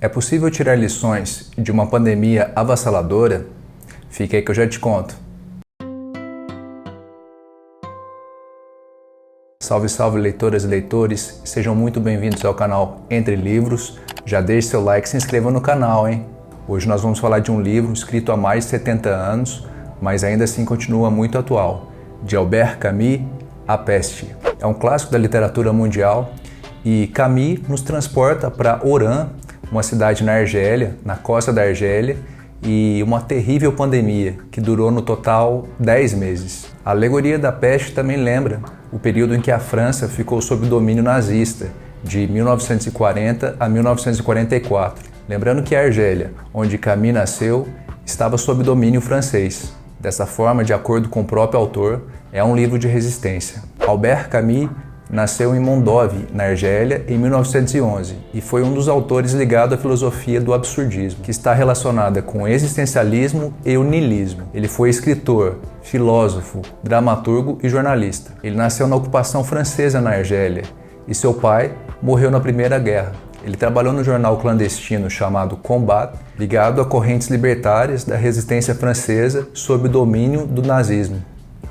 É possível tirar lições de uma pandemia avassaladora? Fica aí que eu já te conto. Salve, salve leitoras e leitores, sejam muito bem-vindos ao canal Entre Livros. Já deixe seu like e se inscreva no canal, hein? Hoje nós vamos falar de um livro escrito há mais de 70 anos, mas ainda assim continua muito atual, de Albert Camus, A Peste. É um clássico da literatura mundial e Camus nos transporta para Oran, uma cidade na Argélia, na costa da Argélia, e uma terrível pandemia que durou no total 10 meses. A alegoria da peste também lembra o período em que a França ficou sob domínio nazista, de 1940 a 1944. Lembrando que a Argélia, onde Camus nasceu, estava sob domínio francês. Dessa forma, de acordo com o próprio autor, é um livro de resistência. Albert Camus nasceu em Mondovì, na Argélia, em 1911 e foi um dos autores ligado à filosofia do absurdismo, que está relacionada com o existencialismo e o niilismo. Ele foi escritor, filósofo, dramaturgo e jornalista. Ele nasceu na ocupação francesa na Argélia e seu pai morreu na Primeira Guerra. Ele trabalhou no jornal clandestino chamado Combat, ligado a correntes libertárias da resistência francesa sob o domínio do nazismo.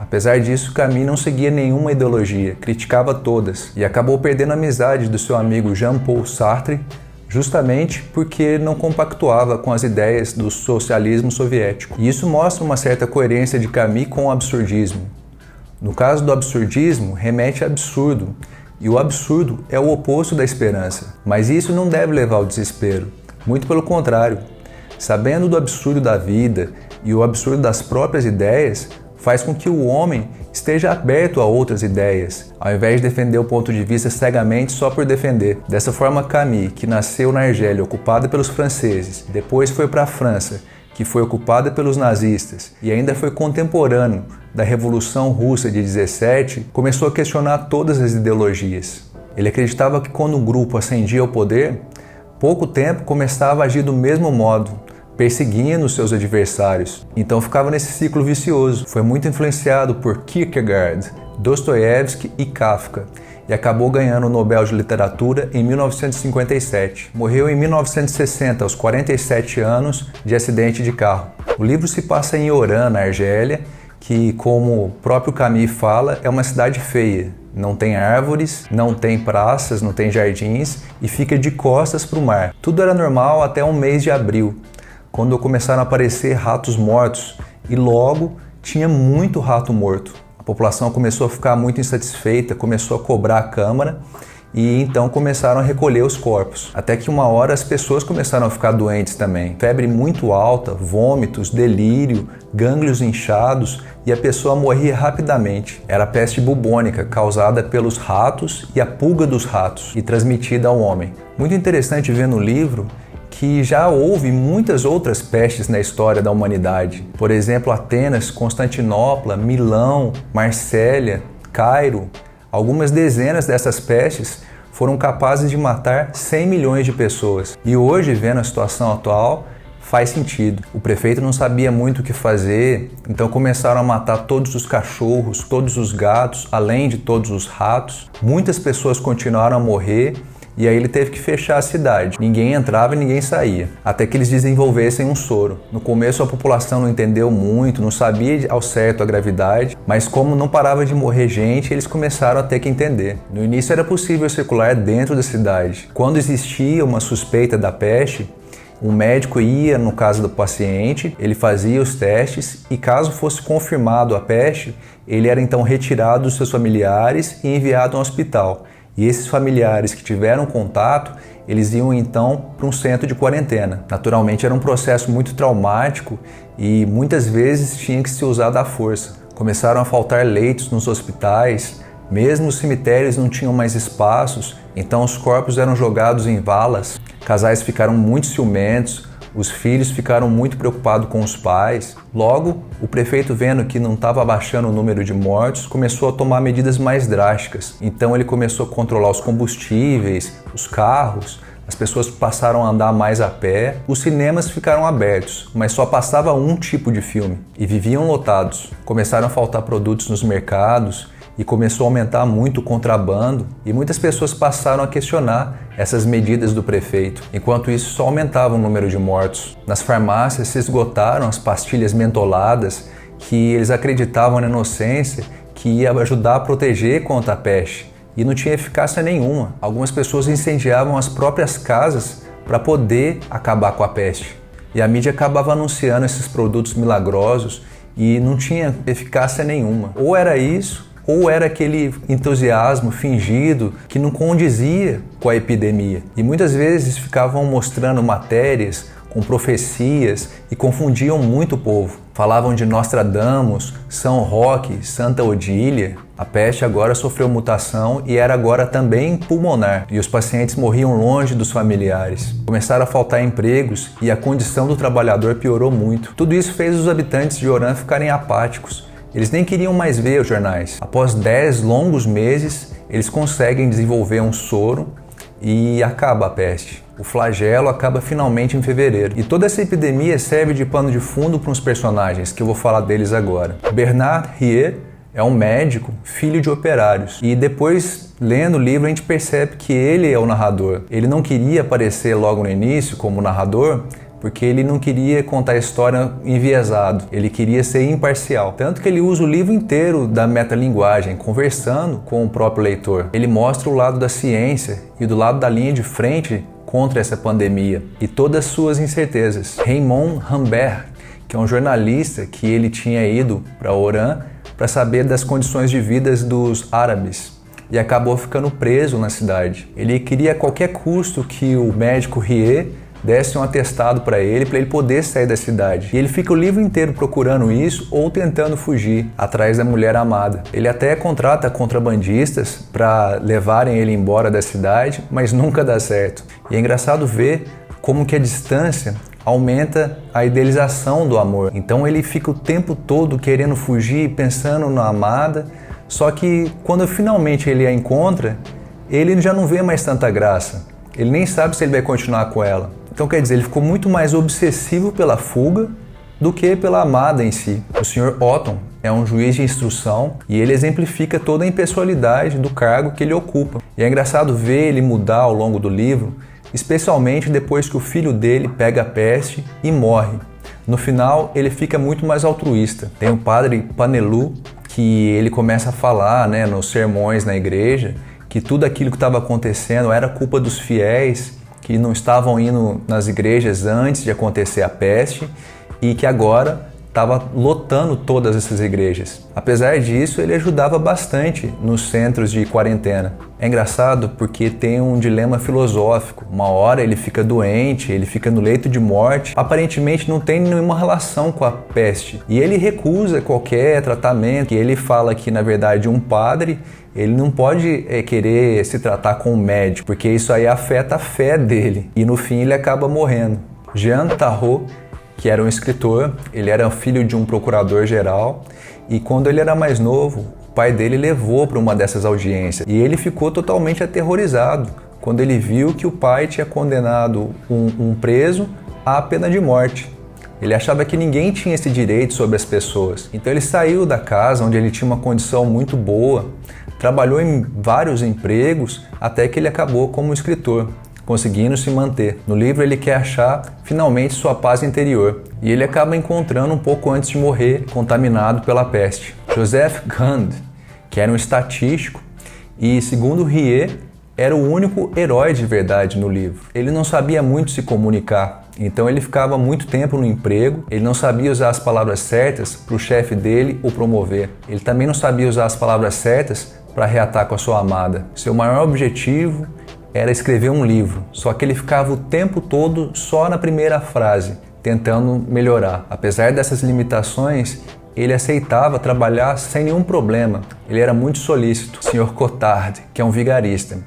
Apesar disso, Camus não seguia nenhuma ideologia, criticava todas e acabou perdendo a amizade do seu amigo Jean-Paul Sartre, justamente porque ele não compactuava com as ideias do socialismo soviético. E isso mostra uma certa coerência de Camus com o absurdismo. No caso do absurdismo, remete a absurdo, e o absurdo é o oposto da esperança. Mas isso não deve levar ao desespero, muito pelo contrário. Sabendo do absurdo da vida e o absurdo das próprias ideias, faz com que o homem esteja aberto a outras ideias, ao invés de defender o ponto de vista cegamente só por defender. Dessa forma, Camus, que nasceu na Argélia ocupada pelos franceses, depois foi para a França, que foi ocupada pelos nazistas, e ainda foi contemporâneo da Revolução Russa de 17, começou a questionar todas as ideologias. Ele acreditava que quando um grupo ascendia ao poder, pouco tempo começava a agir do mesmo modo, perseguindo seus adversários. Então ficava nesse ciclo vicioso. Foi muito influenciado por Kierkegaard, Dostoiévski e Kafka e acabou ganhando o Nobel de Literatura em 1957. Morreu em 1960, aos 47 anos, de acidente de carro. O livro se passa em Oran, na Argélia, que, como o próprio Camus fala, é uma cidade feia. Não tem árvores, não tem praças, não tem jardins e fica de costas para o mar. Tudo era normal até o mês de abril, quando começaram a aparecer ratos mortos e logo tinha muito rato morto. A população começou a ficar muito insatisfeita, começou a cobrar a Câmara e então começaram a recolher os corpos. Até que uma hora as pessoas começaram a ficar doentes também. Febre muito alta, vômitos, delírio, gânglios inchados e a pessoa morria rapidamente. Era a peste bubônica, causada pelos ratos e a pulga dos ratos e transmitida ao homem. Muito interessante ver no livro que já houve muitas outras pestes na história da humanidade. Por exemplo, Atenas, Constantinopla, Milão, Marsella, Cairo. Algumas dezenas dessas pestes foram capazes de matar 100 milhões de pessoas. E hoje, vendo a situação atual, faz sentido. O prefeito não sabia muito o que fazer, então começaram a matar todos os cachorros, todos os gatos, além de todos os ratos. Muitas pessoas continuaram a morrer. E aí ele teve que fechar a cidade. Ninguém entrava e ninguém saía, até que eles desenvolvessem um soro. No começo a população não entendeu muito, não sabia ao certo a gravidade, mas como não parava de morrer gente, eles começaram a ter que entender. No início era possível circular dentro da cidade. Quando existia uma suspeita da peste, um médico ia no caso do paciente, ele fazia os testes e caso fosse confirmado a peste, ele era então retirado dos seus familiares e enviado a um hospital. E esses familiares que tiveram contato, eles iam então para um centro de quarentena. Naturalmente era um processo muito traumático e muitas vezes tinha que se usar da força. Começaram a faltar leitos nos hospitais, mesmo os cemitérios não tinham mais espaços, então os corpos eram jogados em valas. Casais ficaram muito ciumentos, os filhos ficaram muito preocupados com os pais. Logo, o prefeito, vendo que não estava abaixando o número de mortos, começou a tomar medidas mais drásticas. Então ele começou a controlar os combustíveis, os carros, as pessoas passaram a andar mais a pé, os cinemas ficaram abertos, mas só passava um tipo de filme e viviam lotados. Começaram a faltar produtos nos mercados e começou a aumentar muito o contrabando e muitas pessoas passaram a questionar essas medidas do prefeito. Enquanto isso, só aumentava o número de mortos. Nas farmácias se esgotaram as pastilhas mentoladas que eles acreditavam na inocência que ia ajudar a proteger contra a peste e não tinha eficácia nenhuma. Algumas pessoas incendiavam as próprias casas para poder acabar com a peste. E a mídia acabava anunciando esses produtos milagrosos e não tinha eficácia nenhuma. Ou era isso, ou era aquele entusiasmo fingido que não condizia com a epidemia. E muitas vezes ficavam mostrando matérias com profecias e confundiam muito o povo. Falavam de Nostradamus, São Roque, Santa Odília. A peste agora sofreu mutação e era agora também pulmonar, e os pacientes morriam longe dos familiares. Começaram a faltar empregos e a condição do trabalhador piorou muito. Tudo isso fez os habitantes de Oran ficarem apáticos. Eles nem queriam mais ver os jornais. Após 10 longos meses, eles conseguem desenvolver um soro e acaba a peste. O flagelo acaba finalmente em fevereiro. E toda essa epidemia serve de pano de fundo para uns personagens, que eu vou falar deles agora. Bernard Rieu é um médico, filho de operários. E depois, lendo o livro, a gente percebe que ele é o narrador. Ele não queria aparecer logo no início como narrador, porque ele não queria contar a história enviesado, ele queria ser imparcial. Tanto que ele usa o livro inteiro da metalinguagem, conversando com o próprio leitor. Ele mostra o lado da ciência e do lado da linha de frente contra essa pandemia e todas as suas incertezas. Raymond Rambert, que é um jornalista que ele tinha ido para Oran para saber das condições de vida dos árabes e acabou ficando preso na cidade. Ele queria a qualquer custo que o médico Rieu desse um atestado para ele poder sair da cidade. E ele fica o livro inteiro procurando isso ou tentando fugir atrás da mulher amada. Ele até contrata contrabandistas para levarem ele embora da cidade, mas nunca dá certo. E é engraçado ver como que a distância aumenta a idealização do amor. Então ele fica o tempo todo querendo fugir, pensando na amada, só que quando finalmente ele a encontra, ele já não vê mais tanta graça. Ele nem sabe se ele vai continuar com ela. Então, quer dizer, ele ficou muito mais obsessivo pela fuga do que pela amada em si. O Sr. Otton é um juiz de instrução e ele exemplifica toda a impessoalidade do cargo que ele ocupa. E é engraçado ver ele mudar ao longo do livro, especialmente depois que o filho dele pega a peste e morre. No final, ele fica muito mais altruísta. Tem o padre Panelu, que ele começa a falar, nos sermões na igreja, que tudo aquilo que estava acontecendo era culpa dos fiéis que não estavam indo nas igrejas antes de acontecer a peste e que agora estava lotando todas essas igrejas. Apesar disso, ele ajudava bastante nos centros de quarentena. É engraçado porque tem um dilema filosófico. Uma hora ele fica doente, ele fica no leito de morte, aparentemente não tem nenhuma relação com a peste. E ele recusa qualquer tratamento, e ele fala que, na verdade, um padre ele não pode querer se tratar com um médico, porque isso aí afeta a fé dele. E no fim ele acaba morrendo. Jean Tarrot, que era um escritor, ele era filho de um procurador-geral, e quando ele era mais novo, o pai dele levou para uma dessas audiências. E ele ficou totalmente aterrorizado quando ele viu que o pai tinha condenado um preso à pena de morte. Ele achava que ninguém tinha esse direito sobre as pessoas. Então ele saiu da casa, onde ele tinha uma condição muito boa, trabalhou em vários empregos, até que ele acabou como escritor, conseguindo se manter. No livro ele quer achar finalmente sua paz interior e ele acaba encontrando um pouco antes de morrer, contaminado pela peste. Joseph Gand, que era um estatístico e, segundo Rieu, era o único herói de verdade no livro. Ele não sabia muito se comunicar, então ele ficava muito tempo no emprego, ele não sabia usar as palavras certas para o chefe dele o promover. Ele também não sabia usar as palavras certas para reatar com a sua amada. Seu maior objetivo era escrever um livro, só que ele ficava o tempo todo só na primeira frase, tentando melhorar. Apesar dessas limitações, ele aceitava trabalhar sem nenhum problema. Ele era muito solícito. O Sr. Cotard, que é um vigarista,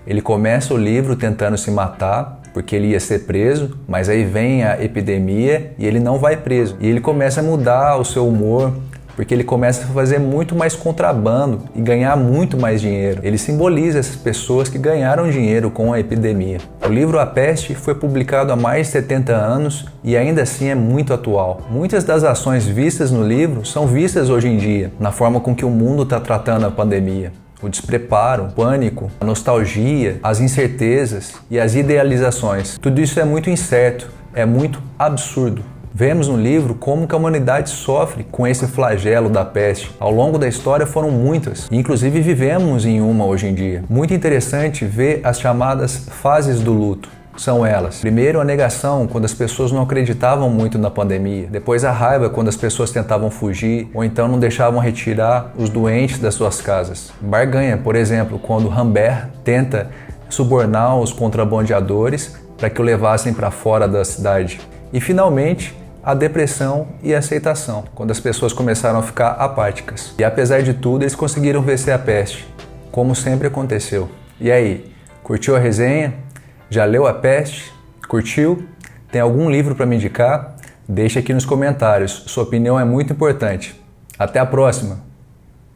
ele começa o livro tentando se matar, porque ele ia ser preso, mas aí vem a epidemia e ele não vai preso. E ele começa a mudar o seu humor, porque ele começa a fazer muito mais contrabando e ganhar muito mais dinheiro. Ele simboliza essas pessoas que ganharam dinheiro com a epidemia. O livro A Peste foi publicado há mais de 70 anos e ainda assim é muito atual. Muitas das ações vistas no livro são vistas hoje em dia, na forma com que o mundo está tratando a pandemia. O despreparo, o pânico, a nostalgia, as incertezas e as idealizações. Tudo isso é muito incerto, é muito absurdo. Vemos no livro como que a humanidade sofre com esse flagelo da peste. Ao longo da história foram muitas, inclusive vivemos em uma hoje em dia. Muito interessante ver as chamadas fases do luto. São elas: primeiro, a negação, quando as pessoas não acreditavam muito na pandemia. Depois, a raiva, quando as pessoas tentavam fugir ou então não deixavam retirar os doentes das suas casas. Barganha, por exemplo, quando Rambert tenta subornar os contrabandeadores para que o levassem para fora da cidade. E, finalmente, a depressão e a aceitação, quando as pessoas começaram a ficar apáticas. E, apesar de tudo, eles conseguiram vencer a peste, como sempre aconteceu. E aí, curtiu a resenha? Já leu A Peste? Curtiu? Tem algum livro para me indicar? Deixe aqui nos comentários, sua opinião é muito importante. Até a próxima!